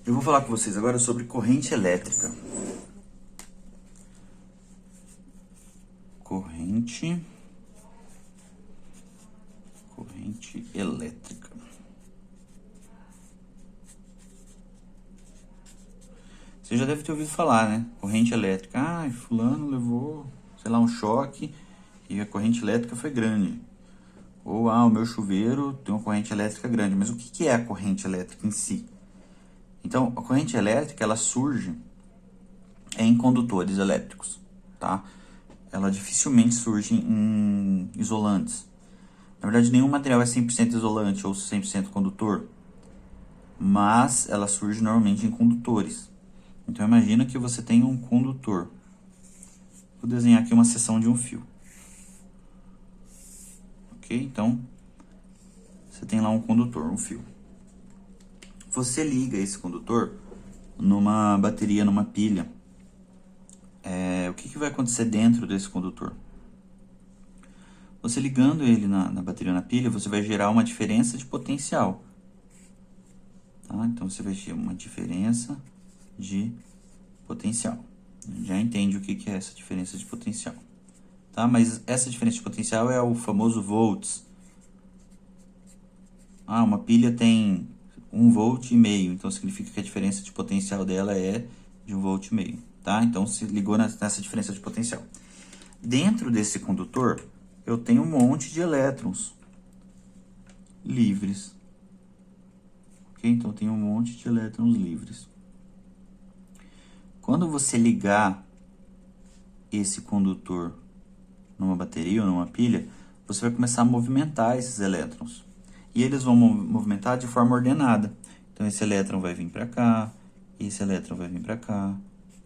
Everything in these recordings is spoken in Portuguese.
Eu vou falar com vocês agora sobre corrente elétrica. Corrente elétrica. Você já deve ter ouvido falar, né? Corrente elétrica. Ah, fulano levou, sei lá, um choque e a corrente elétrica foi grande. Ou, o meu chuveiro tem uma corrente elétrica grande. Mas o que é a corrente elétrica em si? Então, a corrente elétrica, ela surge em condutores elétricos, tá? Ela dificilmente surge em isolantes. Na verdade, nenhum material é 100% isolante ou 100% condutor, mas ela surge normalmente em condutores. Então, imagina que você tem um condutor. Vou desenhar aqui uma seção de um fio. Ok? Então, você tem lá um condutor, um fio. Você liga esse condutor numa bateria, numa pilha. O que vai acontecer dentro desse condutor? Você ligando ele na bateria, na pilha, você vai gerar uma diferença de potencial. Tá? Então, você vai ter uma diferença de potencial. Já entende o que é essa diferença de potencial. Tá? Mas essa diferença de potencial é o famoso volts. Uma pilha tem 1,5 volt, então significa que a diferença de potencial dela é de 1,5 volt. Tá? Então, se ligou nessa diferença de potencial. Dentro desse condutor, eu tenho um monte de elétrons livres. Ok? Então, eu tenho um monte de elétrons livres. Quando você ligar esse condutor numa bateria ou numa pilha, você vai começar a movimentar esses elétrons. E eles vão movimentar de forma ordenada. Então, esse elétron vai vir para cá, esse elétron vai vir para cá,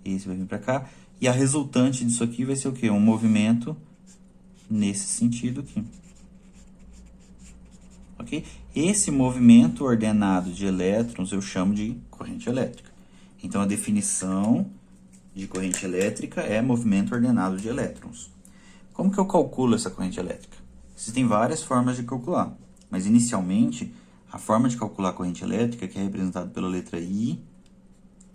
esse vai vir para cá. E a resultante disso aqui vai ser o quê? Um movimento nesse sentido aqui. Ok? Esse movimento ordenado de elétrons eu chamo de corrente elétrica. Então, a definição de corrente elétrica é movimento ordenado de elétrons. Como que eu calculo essa corrente elétrica? Existem várias formas de calcular, mas inicialmente, a forma de calcular a corrente elétrica, que é representada pela letra I,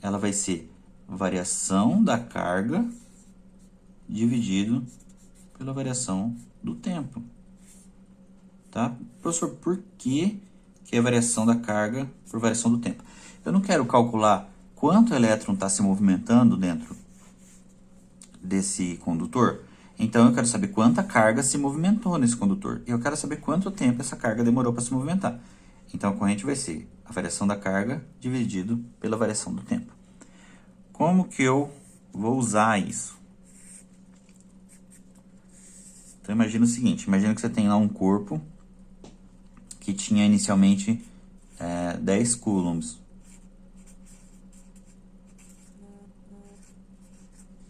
ela vai ser variação da carga dividido pela variação do tempo. Tá? Professor, por que é variação da carga por variação do tempo? Eu não quero calcular quanto elétron está se movimentando dentro desse condutor. Então, eu quero saber quanta carga se movimentou nesse condutor. E eu quero saber quanto tempo essa carga demorou para se movimentar. Então, a corrente vai ser a variação da carga dividido pela variação do tempo. Como que eu vou usar isso? Então, imagina o seguinte. Imagina que você tem lá um corpo que tinha inicialmente 10 coulombs.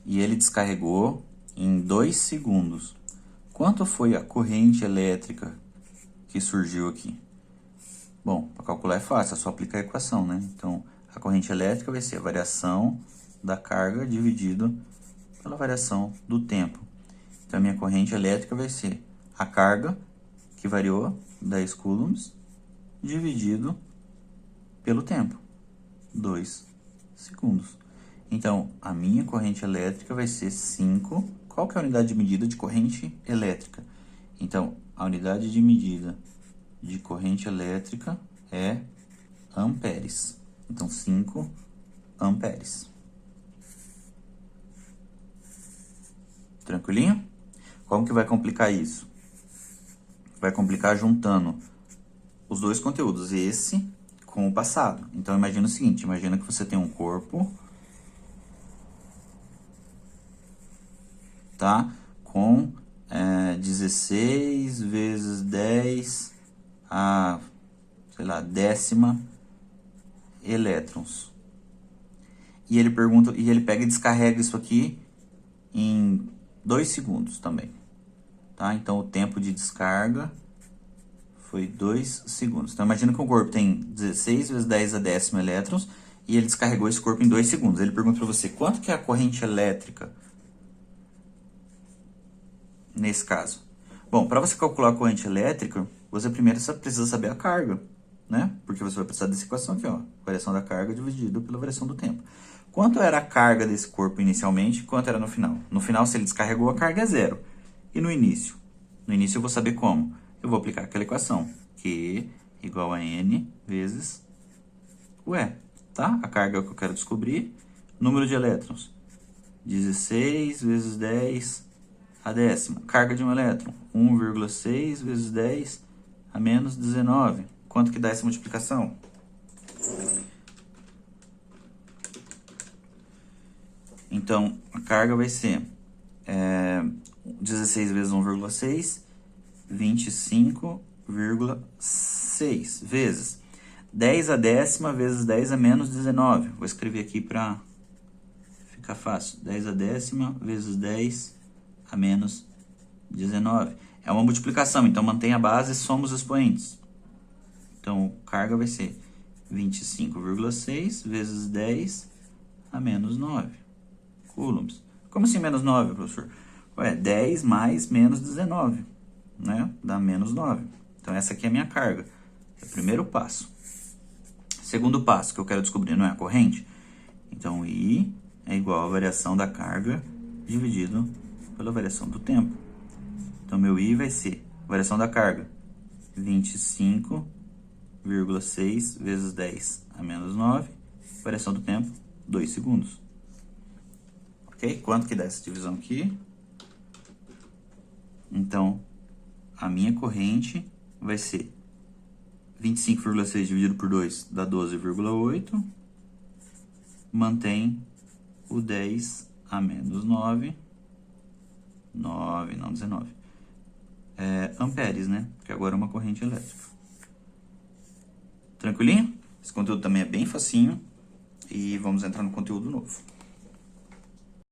E ele descarregou em 2 segundos. Quanto foi a corrente elétrica que surgiu aqui? Bom, para calcular é fácil, é só aplicar a equação, né? Então, a corrente elétrica vai ser a variação da carga dividido pela variação do tempo. Então, a minha corrente elétrica vai ser a carga, que variou, 10 coulombs, dividido pelo tempo, 2 segundos. Então, a minha corrente elétrica vai ser 5. Qual que é a unidade de medida de corrente elétrica? Então, a unidade de medida de corrente elétrica é amperes. Então, 5 amperes. Tranquilinho? Como que vai complicar isso? Vai complicar juntando os dois conteúdos, esse com o passado. Então, imagina o seguinte, imagina que você tem um corpo, tá? Com 16 vezes 10 a, sei lá, 10ª elétrons. E ele pergunta, e ele pega e descarrega isso aqui em 2 segundos também. Tá? Então, o tempo de descarga foi 2 segundos. Então, imagina que o corpo tem 16 vezes 10 a 10ª elétrons e ele descarregou esse corpo em 2 segundos. Ele pergunta para você, quanto que é a corrente elétrica nesse caso? Bom, para você calcular a corrente elétrica, você primeiro precisa saber a carga. né? Porque você vai precisar dessa equação aqui, ó. Variação da carga dividido pela variação do tempo. Quanto era a carga desse corpo inicialmente e quanto era no final? No final, se ele descarregou, a carga é zero. E no início? No início eu vou saber como. Eu vou aplicar aquela equação. Q igual a N vezes o E. Tá? A carga que eu quero descobrir. Número de elétrons. 16 vezes 10 a décima. Carga de um elétron. 1,6 vezes 10 a menos 19. Quanto que dá essa multiplicação? Então, a carga vai ser 16 vezes 1,6, 25,6 vezes 10 a décima vezes 10 a menos 19. Vou escrever aqui para ficar fácil. 10 a décima vezes 10 a menos 19. É uma multiplicação, então mantém a base e soma os expoentes. Então, carga vai ser 25,6 vezes 10 a menos 9 coulombs. Como assim menos 9, professor? Ué, 10 mais menos 19, né? Dá menos 9. Então, essa aqui é a minha carga. É o primeiro passo. Segundo passo que eu quero descobrir, não é a corrente? Então, I é igual à variação da carga dividido pela variação do tempo. Então, meu I vai ser variação da carga, 25,6 vezes 10 a menos 9. Variação do tempo, 2 segundos. Ok? Quanto que dá essa divisão aqui? Então, a minha corrente vai ser 25,6 dividido por 2 dá 12,8. Mantém o 10 a menos 9. 9, não 19. Amperes, né? Porque agora é uma corrente elétrica. Tranquilinho? Esse conteúdo também é bem facinho. E vamos entrar no conteúdo novo.